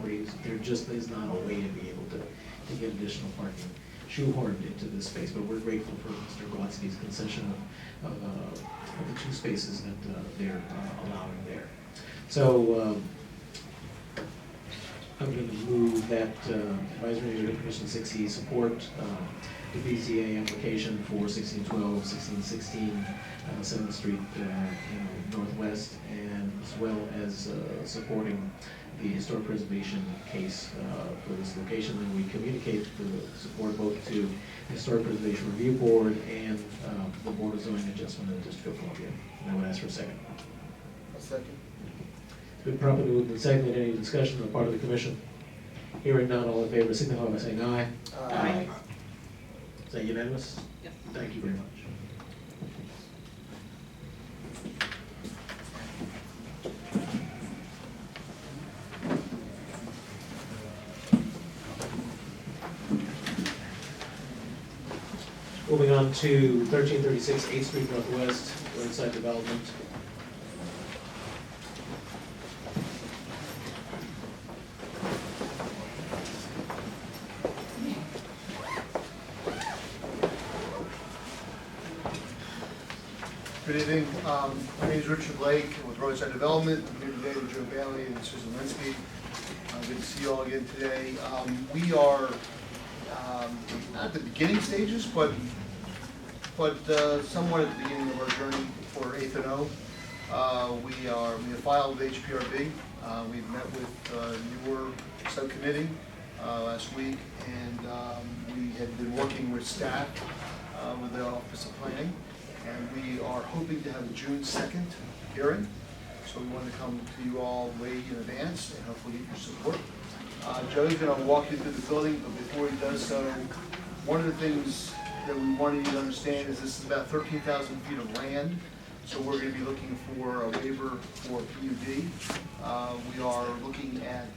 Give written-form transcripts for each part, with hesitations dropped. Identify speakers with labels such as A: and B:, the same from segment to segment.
A: properties, there just is not a way to be able to get additional parking shoehorned into this space, but we're grateful for Mr. Gладski's concession of the 2 spaces that they're allowing there. So I'm going to move that Advisory Neighborhood Commission 6E support the BZA application for 1612, 1616 7th Street Northwest, and as well as supporting the historic preservation case for this location. And we communicate the support both to the Historic Preservation Review Board and the Board of Zoning Adjustment in the District of Columbia. And I would ask for a second.
B: A second.
A: It's been properly moved and seconded. Any discussion on the part of the commission? Hearing none, all in favor signify by saying aye.
B: Aye.
A: Is that unanimous?
C: Yep.
A: Thank you very much. Moving on to 1336 8th Street Northwest, roadside development.
B: Good evening. My name is Richard Blake with Roadside Development. I'm here today with Joe Bailey and Susan Linsky. Good to see you all again today. We are not at the beginning stages, but somewhat at the beginning of our journey for 8th and O. We have filed with HPRB. We've met with your subcommittee last week, and we have been working with staff with the Office of Planning. And we are hoping to have a June 2nd hearing. So we want to come to you all way in advance and hopefully get your support. Joe's going to walk you through the building, but before he does so, one of the things that we wanted you to understand is this is about 13,000 feet of land. So we're going to be looking for a waiver for PUD. We are looking at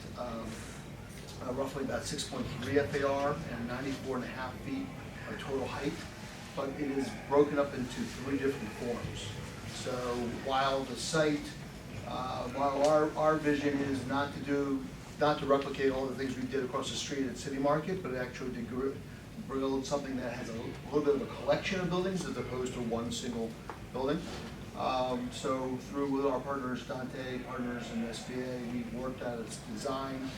B: roughly about 6.3 FAR and 94.5 feet of total height. But it is broken up into 3 different forms. So while the site, while our vision is not to replicate all the things we did across the street at City Market, but actually to build something that has a little bit of a collection of buildings as opposed to one single building. So through with our partners, Dante Partners and SBA, we've worked out its design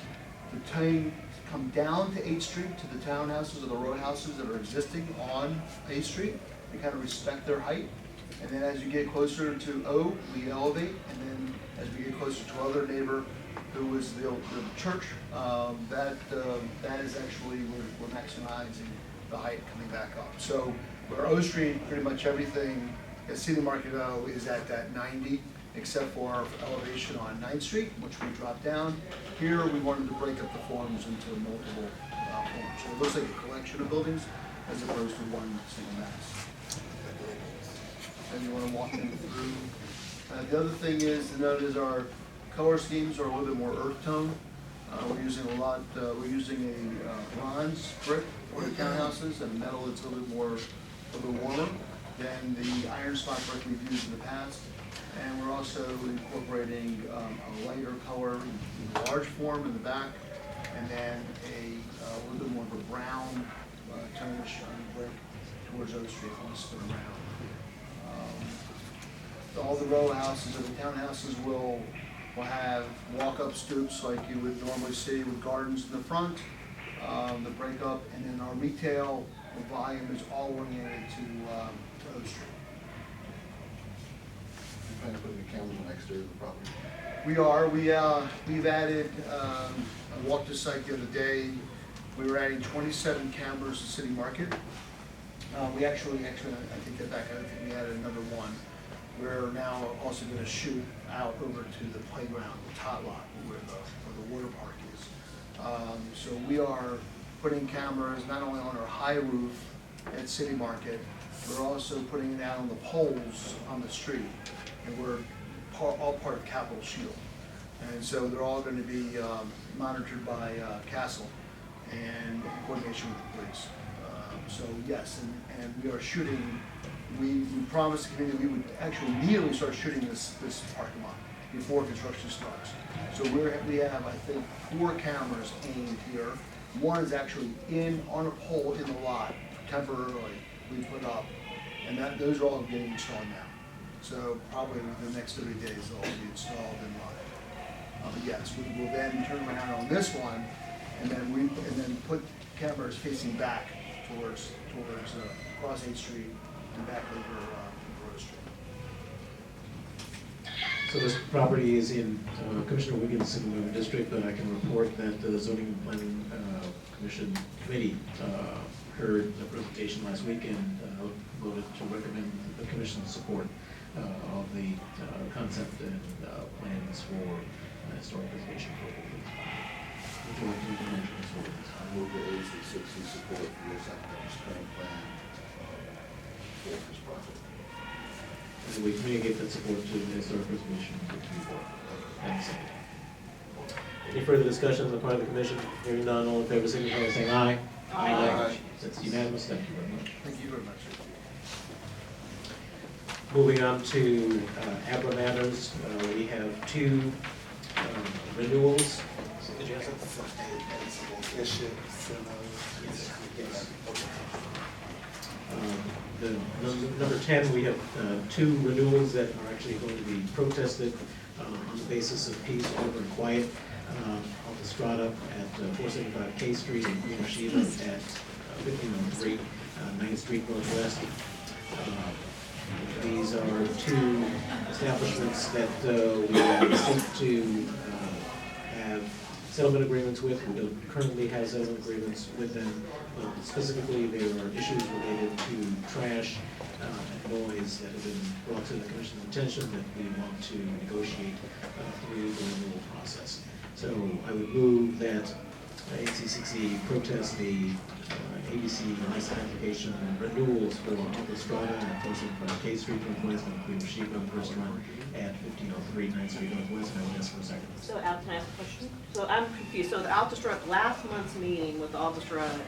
B: to come down to 8th Street to the townhouses or the row houses that are existing on 8th Street and kind of respect their height. And then as you get closer to O, we elevate, and then as we get closer to other neighbor who is the church, that is actually, we're maximizing the height coming back up. So where O Street, pretty much everything at City Market O is at that 90, except for our elevation on 9th Street, which we dropped down. Here, we wanted to break up the forms into multiple forms. So it looks like a collection of buildings as opposed to one single mass. And you want to walk them through. The other thing is to note is our color schemes are a little bit more earth tone. We're using a bronze brick for the townhouses and metal that's a little bit warmer than the iron spot brick we've used in the past. And we're also incorporating a lighter color in the large form in the back, and then a little bit more of a brown tonish on the brick towards O Street when we spin around. All the row houses or the townhouses will have walk-up stoops like you would normally see with gardens in the front, the break-up, and then our retail volume is all oriented to O Street.
D: Kind of putting the cameras on the exterior of the property.
B: We are. We've added, I walked the site the other day, we were adding 27 cameras to City Market. We actually, I take that back, I think we added another one. We're now also going to shoot out over to the playground, the tot lot, where the water park is. So we are putting cameras not only on our high roof at City Market, we're also putting it out on the poles on the street. And we're all part of Capitol Shield. And so they're all going to be monitored by Castle and in coordination with the police. So yes, and we are shooting, we promised the community we would actually immediately start shooting this parking lot. before construction starts. So we have, I think, 4 cameras aimed here. One is actually on a pole in the lot, temporarily, we put up, and those are all getting installed now. So probably within the next 30 days, they'll all be installed and live. Yes, we will then turn around on this one, and then put cameras facing back towards across 8th Street and back over Rose Street.
A: So this property is in Commissioner Wiggins' single district, but I can report that the zoning and planning commission committee heard the presentation last week and voted to recommend the commission's support of the concept and plans for historic preservation program. Would you like to make a motion as well?
D: I move the AC60 support for this applicant's current plan for this project.
A: And we communicate that support to the historic preservation board. And second. Any further discussion on the part of the commission? Hearing none, all in favor, signify by saying aye.
B: Aye.
A: That's unanimous. Thank you very much.
B: Thank you very much.
A: Moving on to ABRA matters, we have 2 renewals. Did you have something?
C: Issue.
A: Yes. The number 10, we have 2 renewals that are actually going to be protested on the basis of peace, order, and quiet. Autostrada at 475 K Street and Queen of Sheba at 1503 9th Street Northwest. These are 2 establishments that we seek to have settlement agreements with. We don't currently have settlement agreements with them, but specifically there are issues related to trash and noise that have been brought to the commission's attention that we want to negotiate through the renewal process. So I would move that AC60 protest the ABC license application renewals for Autostrada at 475 K Street Northwest and Queen of Sheba Restaurant at 1503 9th Street Northwest. And I would ask for a second.
E: So Al, can I ask a question? So I'm confused. So the Autostrada, last month's meeting with the Autostrada,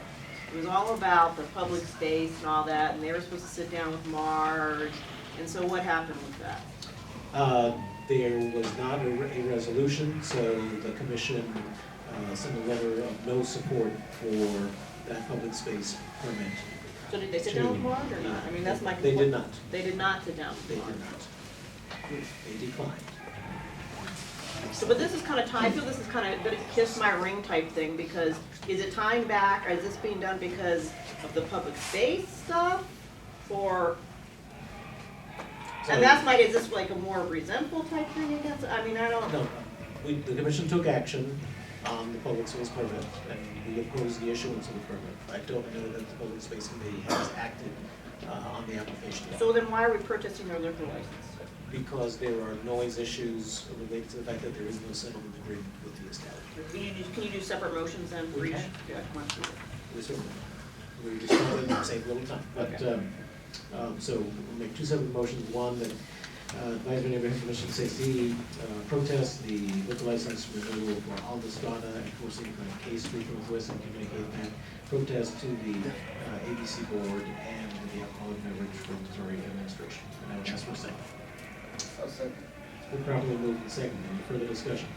E: it was all about the public space and all that, and they were supposed to sit down with Marge. And so what happened with that?
A: There was not a resolution, so the commission sent a letter of no support for that public space permit.
E: So did they sit down with Marge or not? I mean, that's my.
A: They did not.
E: They did not sit down
A: They
E: with
A: did
E: Marge.
A: not. They declined.
E: So, but this is kind of I feel this is kind of a bit of kiss my ring type thing, because is it tying back, or is this being done because of the public space stuff? Or, and that's my, is this like a more resentful type thing against, I mean, I don't.
A: No, the commission took action on the public space permit, and we opposed the issuance of the permit. I don't know that the public space committee has acted on the application yet.
E: So then why are we protesting their liquor license?
A: Because there are noise issues related to the fact that there is no settlement agreement with the establishment.
E: Can you do separate motions then for
A: We
E: each?
A: can.
E: Yeah, come on.
A: We certainly, we just wanted to save a little time. But,
E: Okay.
A: so we'll make 2 separate motions. One, that Advisory Neighborhood Commission 6E protest the liquor license renewal for Autostrada at 475 K Street Northwest, and communicate that protest to the ABC board and the Alcoholic Beverage Regulatory Administration. And I would ask for a second.
B: I'll second.
A: It's been properly moved and seconded. Any further discussion?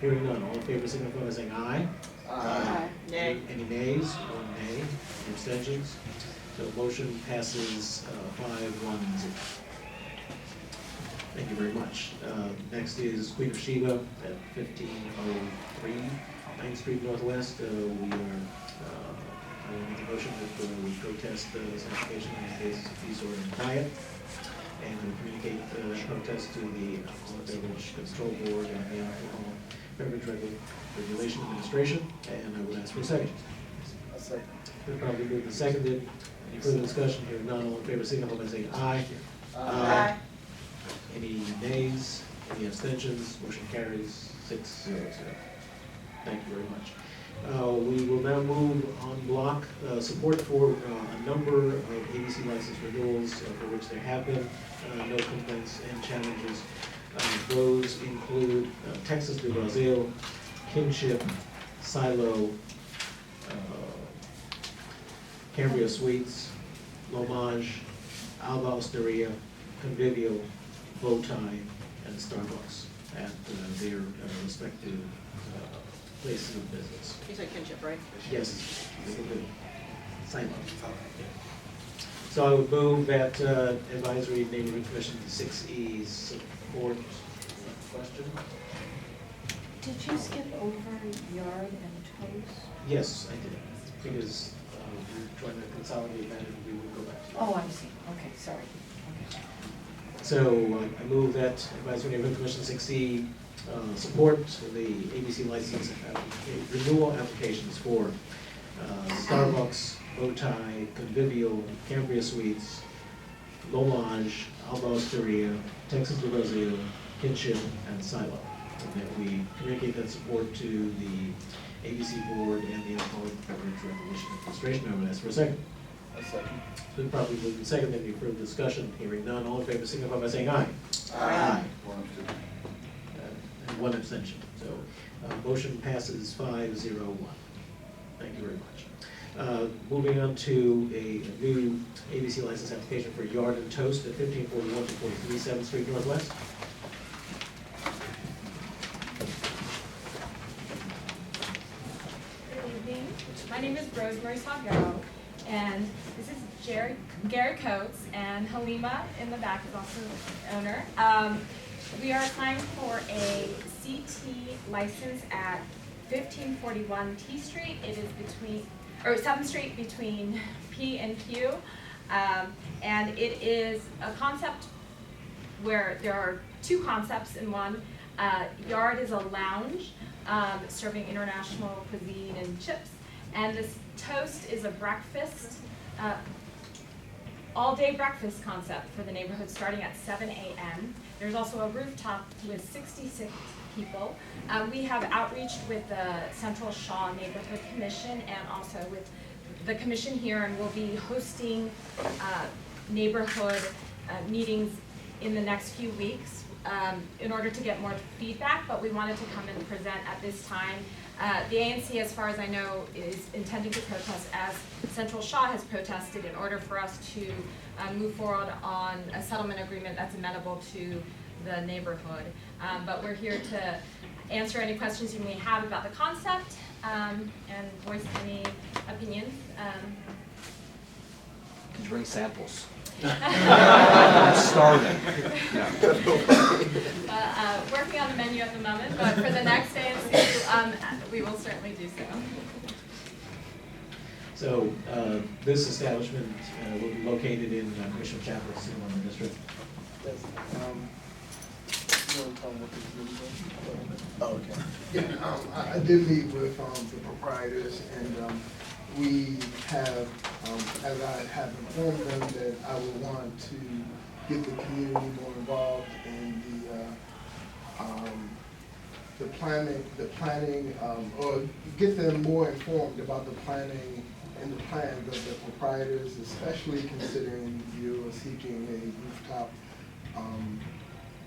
A: Hearing none. All in favor signify by saying aye.
B: Aye.
E: Nay.
A: Any nays? 1 nay. Any abstentions? So motion passes 5-1-0. Thank you very much. Next is Queen of Sheba at 1503 9th Street Northwest. We are, I will make a motion that we protest this application on the basis of peace, order, and quiet. And we communicate the protest to the Alcoholic Beverage Control Board and the Alcohol Beverage Regulation Administration. And I would ask for a second.
B: I'll second.
A: Been probably moved and seconded. Any further discussion? Here none, all in favor signify by saying aye.
B: Aye.
A: Any nays? Any abstentions? Motion carries 6-0-0. Thank you very much. We will now move on block support for a number of ABC license renewals for which there have been no complaints and challenges. Those include Texas de Brazil, Kingship, Silo, Cambria Suites, L'Hommage, Alba Osteria, Convivial, Bowtie, and Starbucks. at their respective places of business.
E: You said kinship, right?
A: Yes, they will do. Sign up. So I would move that Advisory Neighborhood Commission 6E support. Question?
C: Did you skip over yard and toast?
A: Yes, I did, because we're trying to consolidate that and we will go back to that.
C: Oh, I see, okay, sorry. Okay.
A: So I move that Advisory Neighborhood Commission 6E support the ABC license renewal applications for Starbucks, Bowtie, Convivial, Cambria Suites, Lolange, Alba Osteria, Texas de Rosio, Kinship, and Silo. And that we communicate that support to the ABC Board and the Alcoholic Beverage Regulation Administration. I would ask for a second.
D: A second.
A: It's been properly moved and seconded. Any further discussion? Hearing none. All in favor signify by saying aye.
D: Aye. One abstention.
A: And one abstention. So motion passes 5-0-1. Thank you very much. Moving on to a new ABC license application for Yard and Toast at 1541 to 43 7th Street Northwest.
F: Good evening. My name is Rosemary Salguero, and this is Gary Coates, and Halima in the back is also the owner. We are applying for a CT license at 1541 T Street. It is 7th Street between P and Q. And it is a concept where there are two concepts in one. Yard is a lounge serving international cuisine and chips. And this toast is a breakfast, all-day breakfast concept for the neighborhood starting at 7 a.m. There's also a rooftop with 66 people. We have outreach with the Central Shaw Neighborhood Commission and also with the commission here, and we'll be hosting neighborhood meetings in the next few weeks in order to get more feedback, but we wanted to come and present at this time. The ANC, as far as I know, is intending to protest as Central Shaw has protested in order for us to move forward on a settlement agreement that's amenable to the neighborhood. But we're here to answer any questions you may have about the concept and voice any opinions.
G: Could you bring samples? I'm starving.
F: Working on the menu at the moment, but for the next ANC, we will certainly do so.
A: So this establishment will be located in Commissioner Chapel's Cinema District.
D: Oh, okay.
H: Yeah, I did meet with the proprietors, and we have, as I have informed them, that I would want to get the community more involved in the planning, or get them more informed about the planning and the plans of the proprietors, especially considering you are seeking a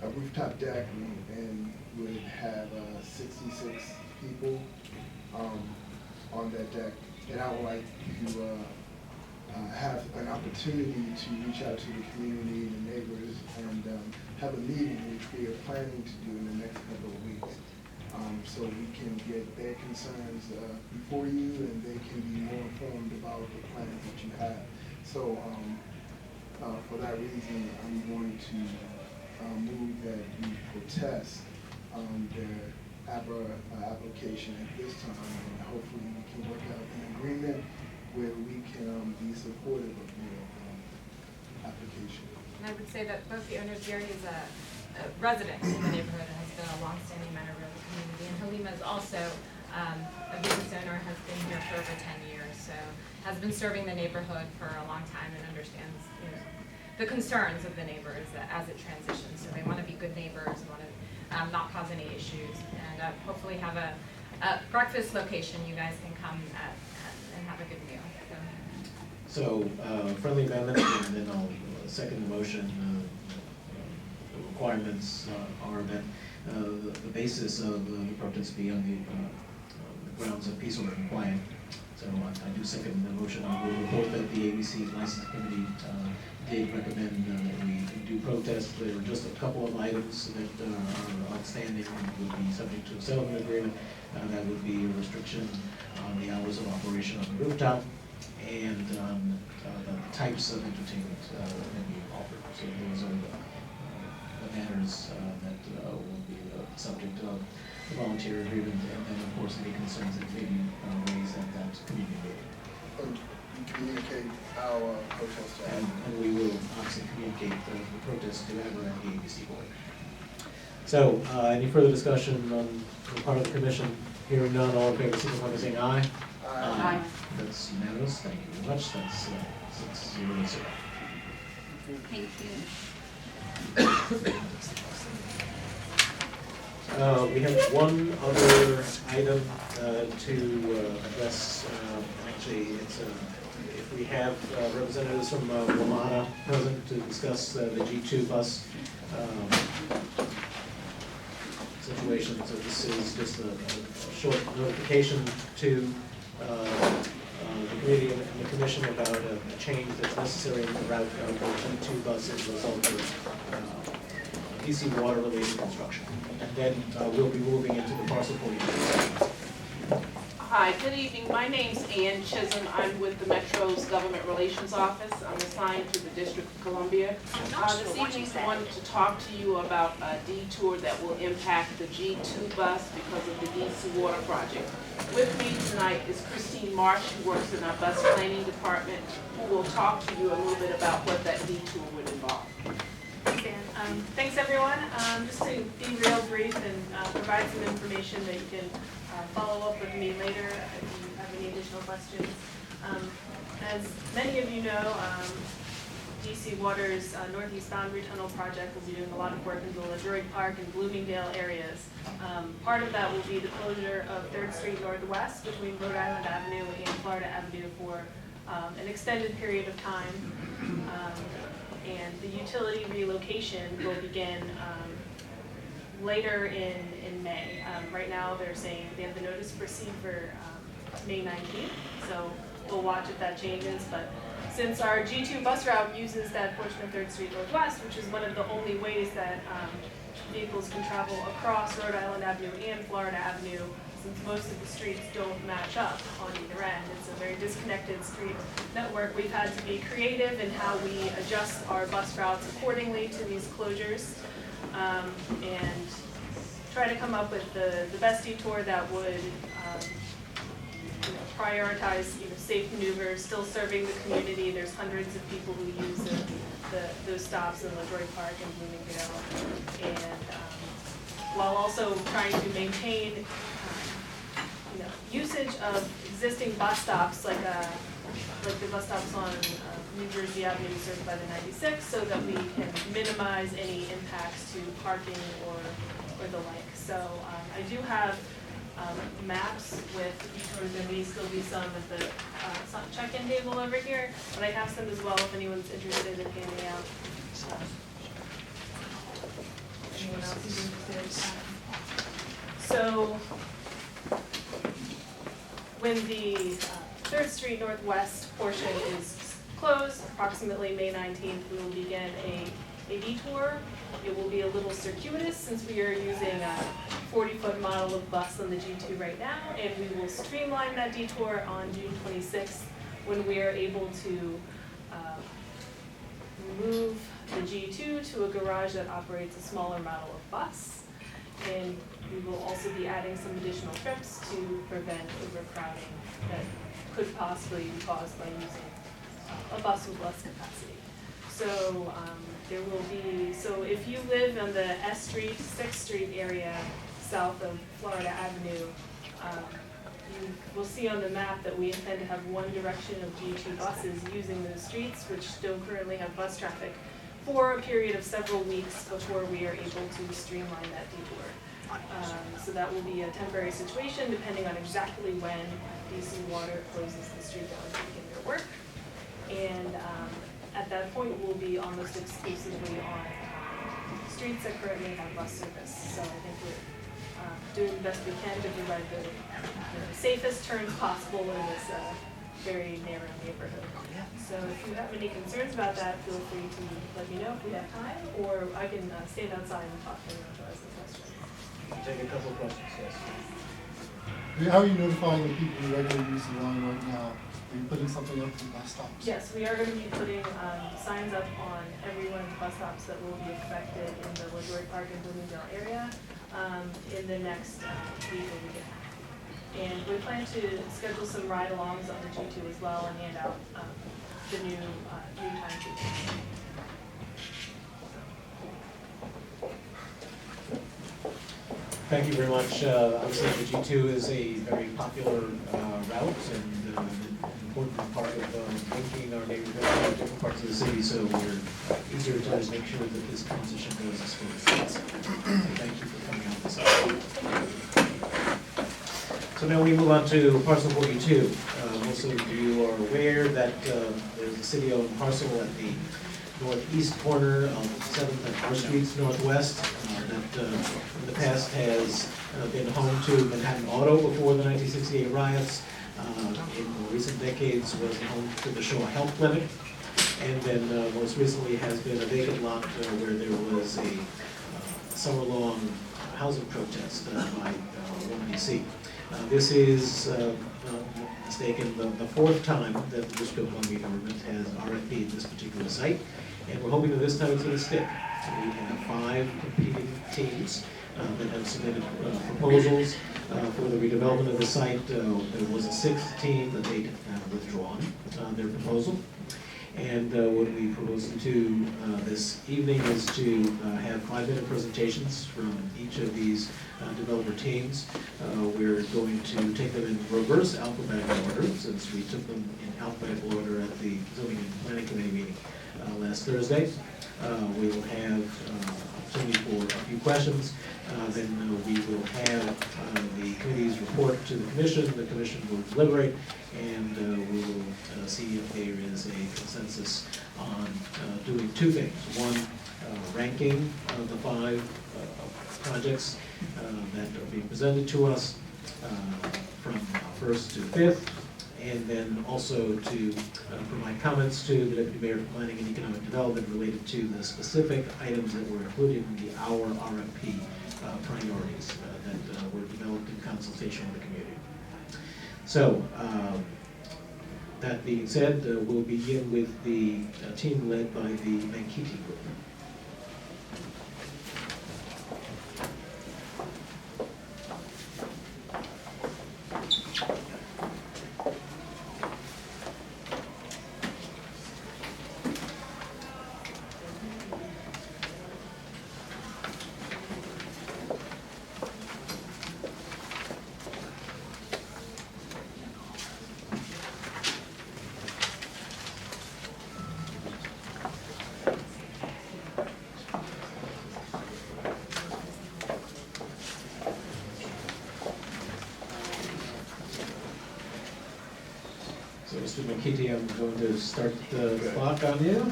H: rooftop deck and would have 66 people on that deck. And I would like to have an opportunity to reach out to the community and the neighbors and have a meeting, which we are planning to do in the next couple of weeks. So we can get their concerns before you, and they can be more informed about the plans that you have. So for that reason, I'm going to move that we protest their application at this time, and hopefully we can work out an agreement where we can be supportive of your application.
F: And I would say that both the owners, Gary is a resident in the neighborhood and has been a longstanding member of the community, and Halima is also a business owner, has been here for over 10 years, so has been serving the neighborhood for a long time and understands, the concerns of the neighbors as it transitions. So they want to be good neighbors, want to not cause any issues, and hopefully have a breakfast location you guys can come at and have a good meal.
A: So friendly amendment, and then I'll second the motion. The requirements are that the basis of the protest be on the grounds of peace, order, and quiet. So I do second the motion. I will report that the ABC License Committee did recommend that we do protest. There were just a couple of items that are outstanding and would be subject to a settlement agreement. That would be a restriction on the hours of operation on the rooftop and the types of entertainment that may be offered. So those are the matters that will be subject of the volunteer agreement, and then of course any concerns that may be raised at that community meeting.
H: And you communicate our protest to
A: And we will obviously communicate the protest to Amber and the ABC board. So, any further discussion on the part of the commission? Hearing none, all in favor, signify by saying aye.
H: Aye.
A: That's unanimous, thank you very much, that's 6-0.
C: Thank you.
A: We have one other item to address. Actually, it's if we have representatives from WMATA present to discuss the G2 bus situation. So this is just a short notification to the committee and the commission about a change that's necessary in the route of the G2 bus as a result of DC water-related construction. And then we'll be moving into the parcel 42.
I: Hi, good evening. My name's Ann Chisholm. I'm with the Metro's Government Relations Office. I'm assigned to the District of Columbia. This evening, I wanted to talk to you about a detour that will impact the G2 bus because of the DC Water Project. With me tonight is Christine Marsh, who works in our bus planning department, who will talk to you a little bit about what that detour would involve.
J: Thanks, Dan. Thanks, everyone. Just to be real brief and provide some information that you can follow up with me later if you have any additional questions. As many of you know, DC Water's Northeast Boundary Tunnel project will be doing a lot of work in the LaDroit Park and Bloomingdale areas. Part of that will be the closure of 3rd Street Northwest between Rhode Island Avenue and Florida Avenue for an extended period of time. And the utility relocation will begin later in May. Right now they're saying they have the notice to proceed for May 19th, so we'll watch if that changes. But since our G2 bus route uses that portion of 3rd Street Northwest, which is one of the only ways that vehicles can travel across Rhode Island Avenue and Florida Avenue, since most of the streets don't match up on either end. It's a very disconnected street network. We've had to be creative in how we adjust our bus routes accordingly to these closures, and try to come up with the best detour that would prioritize safe maneuvers, still serving the community. There's hundreds of people who use those stops in LaDroit Park and Bloomingdale, and while also trying to maintain usage of existing bus stops like the bus stops on New Jersey Avenue served by the 96, so that we can minimize any impacts to parking or the like. So I do have maps with detours. There may still be some at the check-in table over here, but I have some as well if anyone's interested in handing out. Anyone else is interested? So when the 3rd Street Northwest portion is closed, approximately May 19th, we will begin a detour. It will be a little circuitous since we are using a 40-foot model of bus on the G2 right now, and we will streamline that detour on June 26th when we are able to move the G2 to a garage that operates a smaller model of bus. And we will also be adding some additional trips to prevent overcrowding that could possibly be caused by using a bus with less capacity. So there will be, so if you live on the S Street, 6th Street area south of Florida Avenue, you will see on the map that we intend to have one direction of G2 buses using those streets, which don't currently have bus traffic, for a period of several weeks before we are able to streamline that detour. So that will be a temporary situation depending on exactly when DC Water closes the street down to begin their work. And at that point, we'll be almost exclusively on streets that currently have bus service. So I think we're doing the best we can to provide the safest turns possible in this very narrow neighborhood. So if you have any concerns about that, feel free to let me know if we have time, or I can stand outside and talk to anyone who has any questions.
A: Take a couple of questions, yes.
G: How are you notifying the people who regularly use the line right now? Are you putting something up for bus stops?
J: Yes, we are going to be putting signs up on every one of the bus stops that will be affected in the LaJoy Park and Bloomingdale area in the next week or week and a half. And we plan to schedule some ride-alongs on the G2 as well and hand out the new timekeepers.
A: Thank you very much. Obviously, the G2 is a very popular route and an important part of linking our neighborhood to different parts of the city, so we're eager to make sure that this transition goes as smoothly as possible. Thank you for coming out this afternoon. So now we move on to parcel 42. Most of you are aware that there's a city-owned parcel at the northeast corner of 7th and 4th Streets Northwest that in the past has been home to Manhattan Auto before the 1968 riots. In recent decades was home to the Shoah Health Clinic, and then most recently has been a vacant lot where there was a summer-long housing protest by One DC. This is, not mistaken, the fourth time that the District of Columbia government has RFP'd this particular site, and we're hoping that this time it's going to stick. We have 5 competing teams that have submitted proposals for the redevelopment of the site. There was a 6th team that they have withdrawn their proposal. And what we propose to do this evening is to have 5-minute presentations from each of these developer teams. We're going to take them in reverse alphabetical order, since we took them in alphabetical order at the Zoning and Planning Committee meeting last Thursday. We will have opportunity for a few questions. Then we will have the committee's report to the commission will deliberate, and we will see if there is a consensus on doing 2 things. One, ranking of the 5 projects that are being presented to us from 1st to 5th, and then also to provide comments to the Deputy Mayor for Planning and Economic Development related to the specific items that were included in our RFP priorities that were developed in consultation with the community. So, that being said, we'll begin with the team led by the Mankiti Group. So, Mr. McKitty, I'm going to start the clock on you. So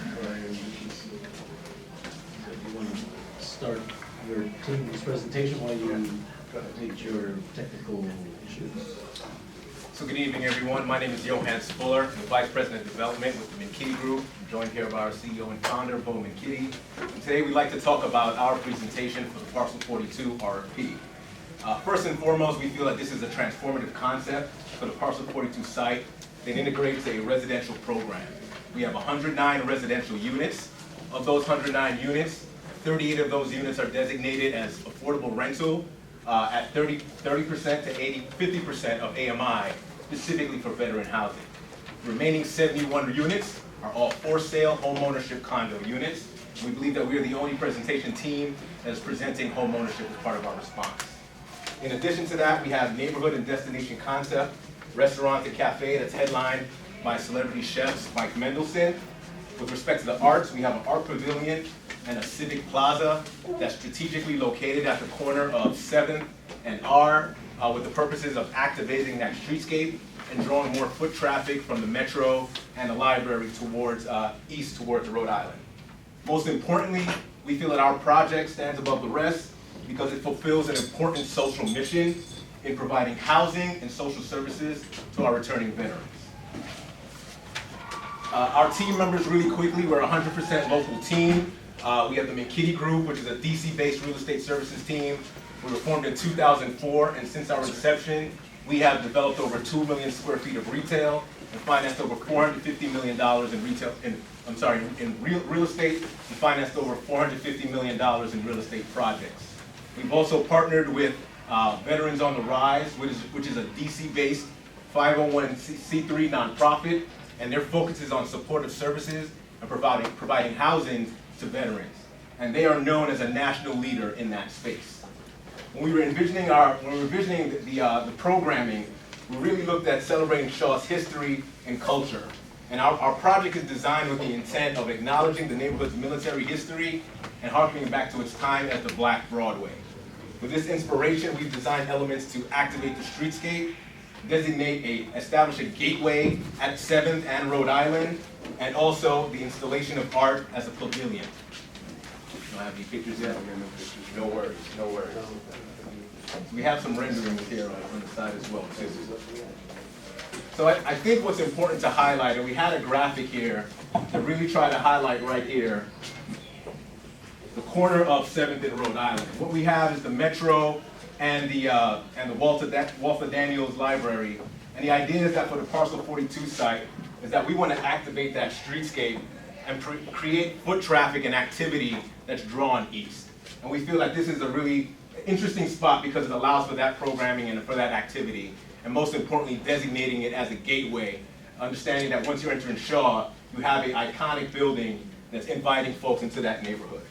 A: you want to start your team's presentation while you complete your technical issues?
K: So good evening, everyone. My name is Johan Spuller. I'm the Vice President of Development with the McKitty Group. I'm joined here by our CEO and founder, Bo McKitty. Today, we'd like to talk about our presentation for the Parcel 42 RFP. First and foremost, we feel that this is a transformative concept for the Parcel 42 site that integrates a residential program. We have 109 residential units. Of those 109 units, 38 of those units are designated as affordable rental at 30% to 50% of AMI, specifically for veteran housing. The remaining 71 units are all for-sale homeownership condo units. We believe that we are the only presentation team that is presenting homeownership as part of our response. In addition to that, we have neighborhood and destination concept, restaurant and cafe that's headlined by celebrity chefs Mike Mendelson. With respect to the arts, we have an art pavilion and a civic plaza that's strategically located at the corner of 7th and R with the purposes of activating that streetscape and drawing more foot traffic from the metro and the library towards east towards Rhode Island. Most importantly, we feel that our project stands above the rest because it fulfills an important social mission in providing housing and social services to our returning veterans. Our team members, really quickly, we're a 100% local team. We have the McKitty Group, which is a DC-based real estate services team. We were formed in 2004, and since our inception, we have developed over 2 million square feet of retail and financed over $450 million in real estate, and financed over $450 million in real estate projects. We've also partnered with Veterans on the Rise, which is a DC-based 501c3 nonprofit, and their focus is on supportive services and providing housing to veterans. And they are known as a national leader in that space. When we were envisioning the programming, we really looked at celebrating Shaw's history and culture. And our project is designed with the intent of acknowledging the neighborhood's military history and harkening back to its time as the Black Broadway. With this inspiration, we've designed elements to activate the streetscape, establish a gateway at 7th and Rhode Island, and also the installation of art as a pavilion. You don't have any pictures yet? No worries, no worries. We have some renderings here on the side as well, too. So I think what's important to highlight, and we had a graphic here to really try to highlight right here, the corner of 7th and Rhode Island. What we have is the Metro and the Walter Daniels Library. And the idea is that for the Parcel 42 site, is that we want to activate that streetscape and create foot traffic and activity that's drawn east. And we feel that this is a really interesting spot because it allows for that programming and for that activity. And most importantly, designating it as a gateway, understanding that once you enter in Shaw, you have an iconic building that's inviting folks into that neighborhood.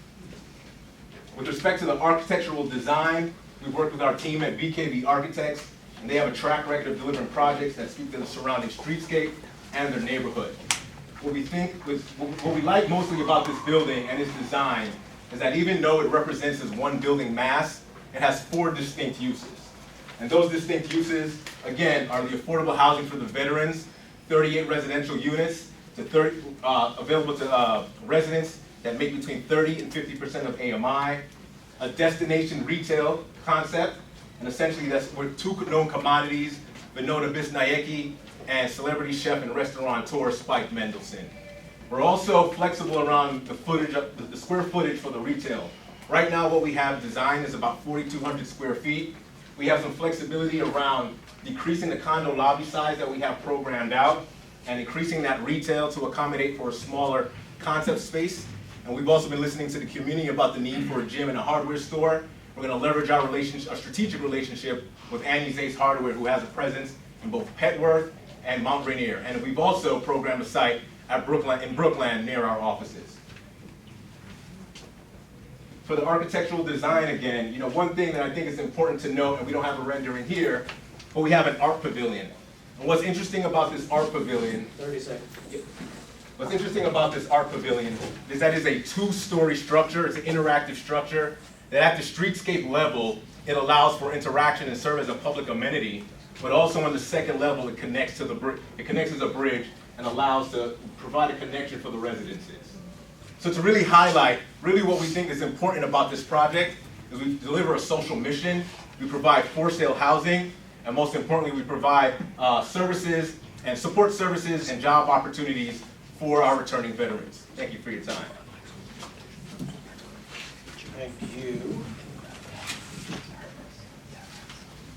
K: With respect to the architectural design, we've worked with our team at BKV Architects, and they have a track record of delivering projects that speak to the surrounding streetscape and their neighborhood. What we like mostly about this building and its design is that even though it represents as one building mass, it has 4 distinct uses. And those distinct uses, again, are the affordable housing for the veterans, 38 residential units available to residents that make between 30 and 50% of AMI, a destination retail concept, and essentially that's where 2 known commodities, Vinota Bisnaecki and celebrity chef and restaurateur Spike Mendelsohn. We're also flexible around the square footage for the retail. Right now what we have designed is about 4,200 square feet. We have some flexibility around decreasing the condo lobby size that we have programmed out and increasing that retail to accommodate for a smaller concept space. And we've also been listening to the community about the need for a gym and a hardware store. We're going to leverage our strategic relationship with Annie's Ace Hardware, who has a presence in both Petworth and Mount Rainier. And we've also programmed a site in Brookland near our offices. For the architectural design, again, one thing that I think is important to note, and we don't have a rendering here, but we have an art pavilion. And what's interesting about this art pavilion,
A: 30 seconds.
K: What's interesting about this art pavilion is that it's a 2-story structure. It's an interactive structure that at the streetscape level, it allows for interaction and serve as a public amenity, but also on the second level, it connects as a bridge and allows to provide a connection for the residences. So to really highlight, really what we think is important about this project is we deliver a social mission, we provide for-sale housing, and most importantly, we provide services and support services and job opportunities for our returning veterans. Thank you for your time.
A: Thank you.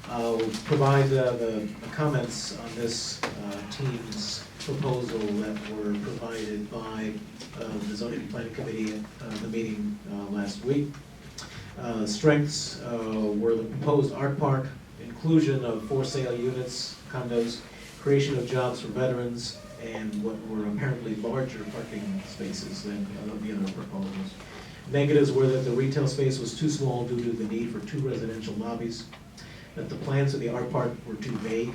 A: I'll provide the comments on this team's proposal that were provided by the Zoning Planning Committee at the meeting last week. Strengths were the proposed art park, inclusion of for-sale units, condos, creation of jobs for veterans, and what were apparently larger parking spaces than the other proposals. Negatives were that the retail space was too small due to the need for 2 residential lobbies, that the plans for the art park were too vague,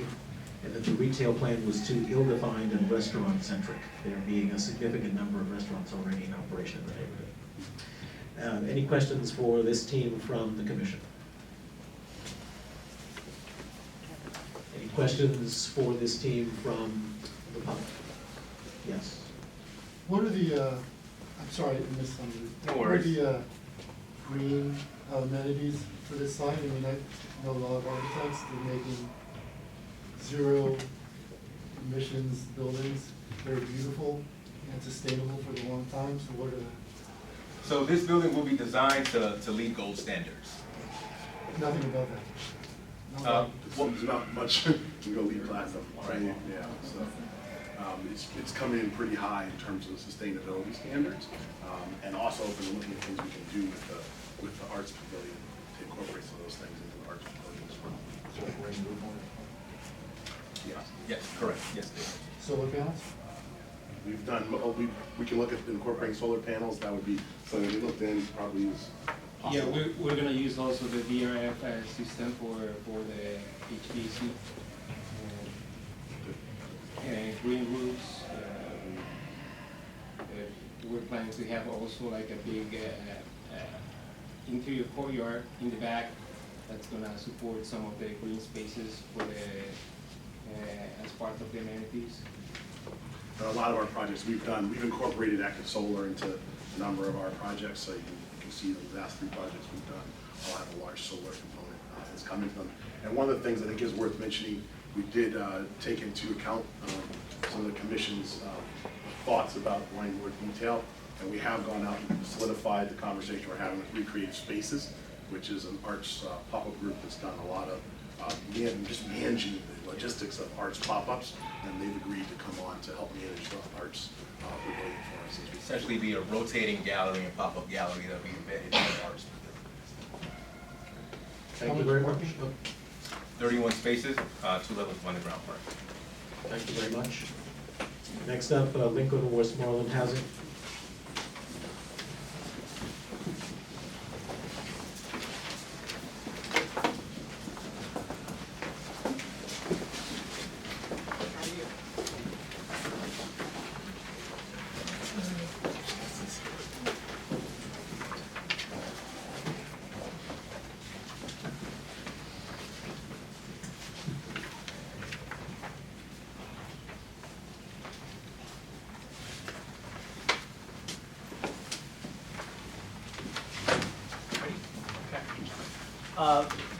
A: and that the retail plan was too ill-defined and restaurant-centric, there being a significant number of restaurants already in operation in the neighborhood. Any questions for this team from the commission? Any questions for this team from the public? Yes.
G: What are the, I'm sorry, I missed something.
K: No
G: What are
K: worries.
G: the green amenities for this site. I mean, I know a lot of architects, they're making zero emissions buildings. They're beautiful and sustainable for the long time, so what are the,
K: So this building will be designed to lead gold standards.
G: nothing above that? No,
K: Uh,
L: There's not much to go lead platinum, right? Yeah, so, it's coming in pretty high in terms of sustainability standards, and also open looking at things we can do with the arts pavilion to incorporate some of those things into the arts pavilion as well.
K: Yes, correct, yes, Dave.
G: Solar panels?
L: We've done, we can look at incorporating solar panels, that would be something we looked in, probably is
M: Yeah,
L: possible.
M: we're gonna use also the VRF system for the HVAC. And green roofs. We're planning to have also like a big interior courtyard in the back that's gonna support some of the green spaces for as part of the amenities.
L: A lot of our projects we've incorporated active solar into a number of our projects, so you can see the last 3 projects we've done all have a large solar component that's coming from them. And one of the things I think is worth mentioning, we did take into account some of the commission's thoughts about landlord detail, and we have gone out and solidified the conversation we're having with Recreative Spaces, which is an arts pop-up group that's done a lot of just managing the logistics of arts pop-ups, and they've agreed to come on to help manage the arts pavilion for us.
K: Essentially be a rotating gallery and pop-up gallery that'll be embedded in the arts.
A: Thank you very much.
K: 31 spaces, 2 levels of underground park.
A: Thank you very much. Next up, Lincoln Westmoreland Housing.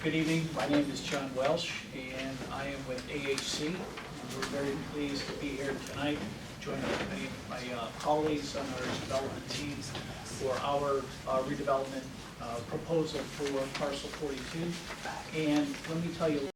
N: Good evening, my name is John Welsh, and I am with AHC. We're very pleased to be here tonight, joining many of my colleagues on our development teams for our redevelopment proposal for parcel 42. And let me tell you